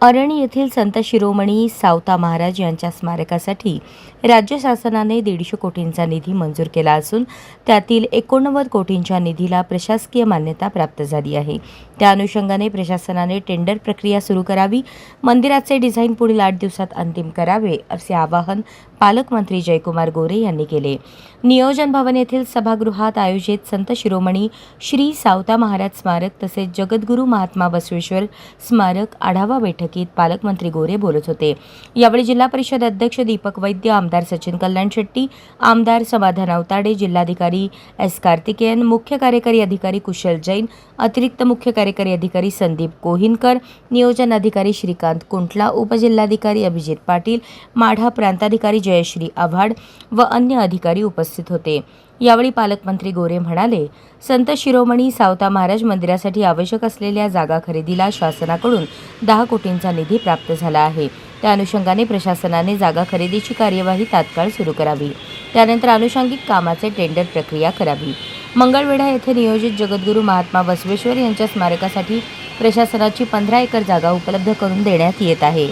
अरणी येथील संत शिरोमणी सावता महाराज यांच्या स्मारकासाठी राज्य शासनाने 150 कोटींचा निधी मंजूर केला असून त्यातील 89 कोटींच्या निधीला प्रशासकीय मान्यता प्राप्त झाली आहे। त्या अनुषंगाने प्रशासनाने टेंडर प्रक्रिया सुरू करावी, मंदिराचे डिझाइन पुढील 8 दिवसात अंतिम करावे असे आवाहन पालकमंत्री जयकुमार गोरे यांनी केले। नियोजन भवन येथील सभागृहात आयोजित संत शिरोमणी श्री सावता महाराज स्मारक तसेच जगद्गुरू महात्मा बसवेश्वर स्मारक आढावा बैठकीत पालकमंत्री गोरे बोलत होते। यावेळी जिल्हा परिषद अध्यक्ष दीपक वैद्य, आमदार सचिन कल्याण शेट्टी, आमदार समाधान अवताडे, जिल्हाधिकारी एस कार्तिकेयन, मुख्य कार्यकारी अधिकारी कुशल जैन, अतिरिक्त मुख्य कार्यकारी अधिकारी संदीप कोहिनकर, नियोजन अधिकारी श्रीकांत कुंटला, उपजिल्हाधिकारी अभिजित पाटील, माढा प्रांताधिकारी जयश्री आव्हाड व अन्य अधिकारी उपस्थित होते। यावेळी पालकमंत्री गोरे म्हणाले, संत शिरोमणी सावता महाराज मंदिरासाठी आवश्यक असलेल्या जागा खरेदीला शासनाकडून 10 कोटींचा निधी प्राप्त झाला आहे। त्या अनुषंगाने प्रशासनाने जागा खरेदीची कार्यवाही तात्काळ सुरू करावी, त्यानंतर अनुषंगिक कामाचे टेंडर प्रक्रिया करावी। मंगळवेढा येथे नियोजित जगद्गुरू महात्मा बसवेश्वर यांच्या स्मारकासाठी प्रशासनाची 15 एकर जागा उपलब्ध करून देण्यात येत आहे।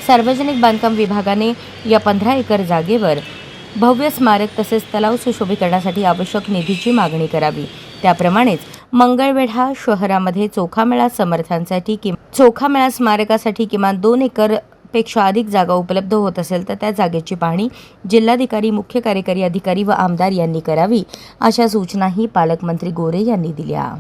सार्वजनिक बांधकाम विभागाने या 15 एकर जागेवर भव्य स्मारक तसेच तलाव सुशोभीकरणासाठी आवश्यक निधीची मागणी करावी। त्याप्रमाणेच मंगळवेढा शहरामध्ये चोखामेळा स्मारकासाठी किमान 2 एकर पेक्षा अधिक जागा उपलब्ध होत असेल तर त्या जागेची पाहणी जिल्हाधिकारी, मुख्य कार्यकारी अधिकारी व आमदार यांनी करावी, अशा सूचनाही पालकमंत्री गोरे यांनी दिल्या।